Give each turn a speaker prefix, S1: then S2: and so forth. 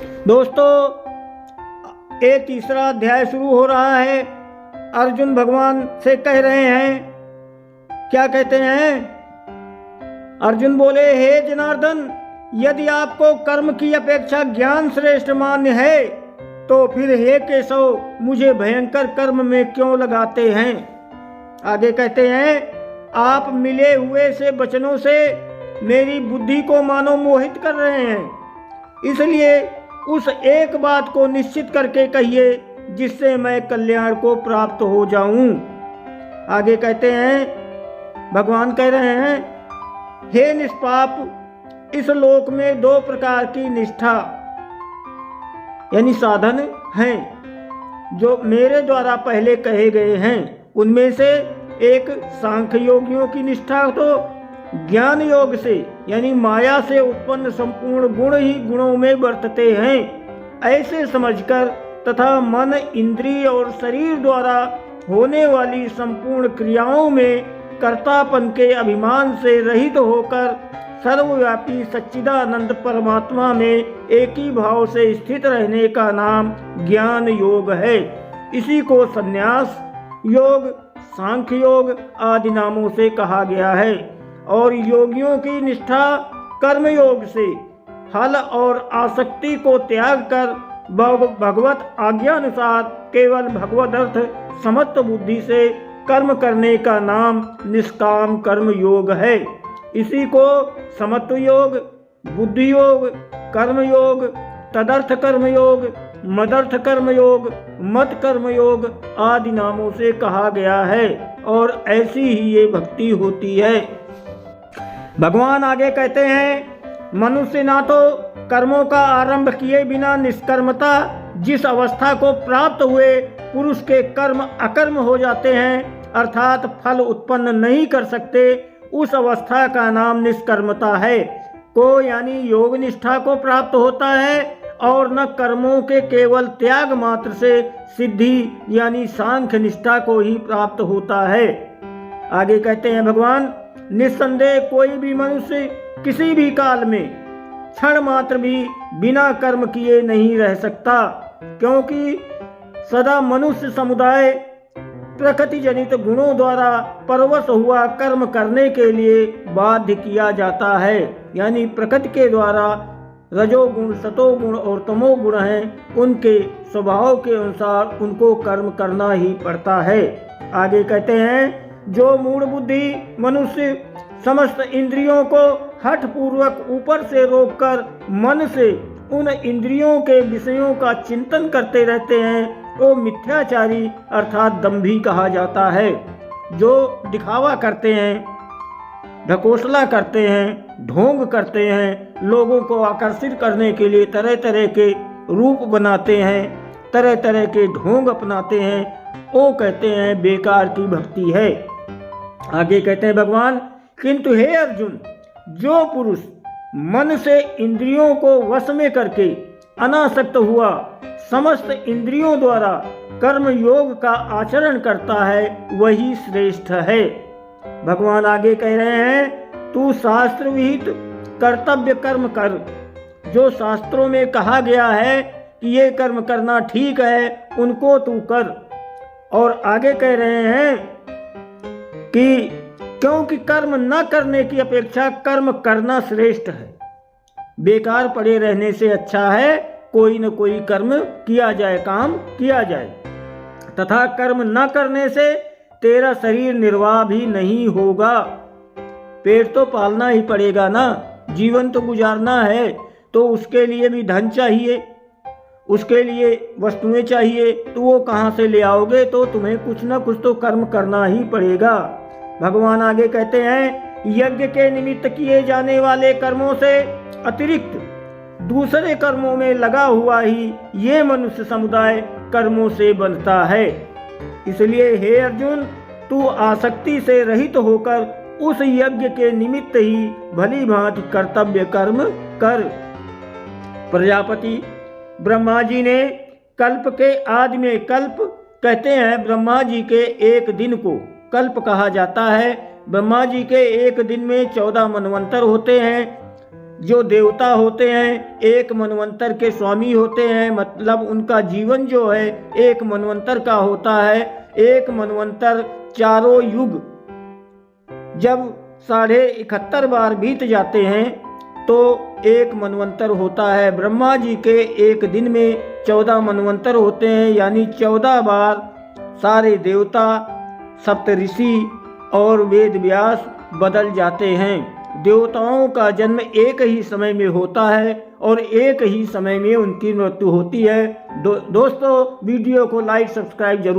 S1: दोस्तों, एक तीसरा अध्याय शुरू हो रहा है। अर्जुन भगवान से कह रहे हैं, क्या कहते हैं? अर्जुन बोले, हे जनार्दन, यदि आपको कर्म की अपेक्षा ज्ञान श्रेष्ठ मान्य है तो फिर हे केशव, मुझे भयंकर कर्म में क्यों लगाते हैं? आगे कहते हैं, आप मिले हुए से वचनों से मेरी बुद्धि को मानो मोहित कर रहे हैं, इसलिए उस एक बात को निश्चित करके कहिए जिससे मैं कल्याण को प्राप्त हो जाऊं। आगे कहते हैं, भगवान कह रहे हैं, हे निष्पाप, इस लोक में दो प्रकार की निष्ठा यानी साधन हैं जो मेरे द्वारा पहले कहे गए हैं। उनमें से एक सांख्य योगियों की निष्ठा तो ज्ञान योग से यानी माया से उत्पन्न संपूर्ण गुण ही गुणों में वर्तते हैं ऐसे समझकर तथा मन, इंद्रिय और शरीर द्वारा होने वाली संपूर्ण क्रियाओं में कर्तापन के अभिमान से रहित होकर सर्वव्यापी सच्चिदानंद परमात्मा में एक ही भाव से स्थित रहने का नाम ज्ञान योग है। इसी को संन्यास योग, सांख्य योग आदि नामों से कहा गया है। और योगियों की निष्ठा कर्म योग से फल और आसक्ति को त्याग कर भगवत आज्ञानुसार केवल भगवत अर्थ समत्त बुद्धि से कर्म करने का नाम निष्काम कर्म योग है। इसी को समत्व योग, बुद्धि योग, कर्म योग, तदर्थ कर्म योग, मदर्थ कर्म योग, मत कर्म योग आदि नामों से कहा गया है और ऐसी ही ये भक्ति होती है। भगवान आगे कहते हैं, मनुष्य ना तो कर्मों का आरंभ किए बिना निष्कर्मता जिस अवस्था को प्राप्त हुए पुरुष के कर्म अकर्म हो जाते हैं अर्थात फल उत्पन्न नहीं कर सकते, उस अवस्था का नाम निष्कर्मता है को यानी योग निष्ठा को प्राप्त होता है और न कर्मों के केवल त्याग मात्र से सिद्धि यानी सांख्य निष्ठा को ही प्राप्त होता है। आगे कहते हैं भगवान, निस्संदेह कोई भी मनुष्य किसी भी काल में क्षण मात्र भी बिना कर्म किए नहीं रह सकता, क्योंकि सदा मनुष्य समुदाय प्रकृति जनित गुणों द्वारा परवश हुआ कर्म करने के लिए बाध्य किया जाता है। यानी प्रकृति के द्वारा रजोगुण, सतोगुण और तमोगुण हैं, उनके स्वभाव के अनुसार उनको कर्म करना ही पड़ता है। आगे कहते हैं, जो मूढ़ बुद्धि मनुष्य समस्त इंद्रियों को हठ पूर्वक ऊपर से रोककर मन से उन इंद्रियों के विषयों का चिंतन करते रहते हैं वो मिथ्याचारी अर्थात दंभी कहा जाता है। जो दिखावा करते हैं, ढकोसला करते हैं, ढोंग करते हैं, लोगों को आकर्षित करने के लिए तरह तरह के रूप बनाते हैं, तरह तरह के ढोंग अपनाते हैं, वो कहते हैं बेकार की भक्ति है। आगे कहते हैं भगवान, किंतु हे अर्जुन, जो पुरुष मन से इंद्रियों को वश में करके अनासक्त हुआ समस्त इंद्रियों द्वारा कर्म योग का आचरण करता है वही श्रेष्ठ है। भगवान आगे कह रहे हैं, तू शास्त्र विहित कर्तव्य कर्म कर। जो शास्त्रों में कहा गया है कि ये कर्म करना ठीक है उनको तू कर। और आगे कह रहे हैं कि क्योंकि कर्म न करने की अपेक्षा कर्म करना श्रेष्ठ है। बेकार पड़े रहने से अच्छा है कोई न कोई कर्म किया जाए, काम किया जाए। तथा कर्म न करने से तेरा शरीर निर्वाह भी नहीं होगा। पेट तो पालना ही पड़ेगा ना, जीवन तो गुजारना है, तो उसके लिए भी धन चाहिए, उसके लिए वस्तुएं चाहिए, तो वो कहाँ से ले आओगे? तो तुम्हें कुछ न कुछ तो कर्म करना ही पड़ेगा। भगवान आगे कहते हैं, यज्ञ के निमित्त किए जाने वाले कर्मों से अतिरिक्त दूसरे कर्मों में लगा हुआ ही ये मनुष्य समुदाय कर्मों से बनता है। इसलिए हे अर्जुन, तू आसक्ति से रहित होकर उस यज्ञ के निमित्त ही भली भांति कर्तव्य कर्म कर। प्रजापति ब्रह्मा जी ने कल्प के आदि में, कल्प कहते हैं ब्रह्मा जी के एक दिन को कल्प कहा जाता है। ब्रह्मा जी के एक दिन में 14 मनवंतर होते हैं। जो देवता होते हैं एक मनवंतर के स्वामी होते हैं, मतलब उनका जीवन जो है एक मनवंतर का होता है। एक मनवंतर चारों युग जब 71.5 बार बीत जाते हैं तो एक मनवंतर होता है। ब्रह्मा जी के एक दिन में 14 मनवंतर होते हैं, यानी 14 बार सारे देवता, सप्तऋषि और वेद व्यास बदल जाते हैं। देवताओं का जन्म एक ही समय में होता है और एक ही समय में उनकी मृत्यु होती है। दोस्तों वीडियो को लाइक सब्सक्राइब जरूर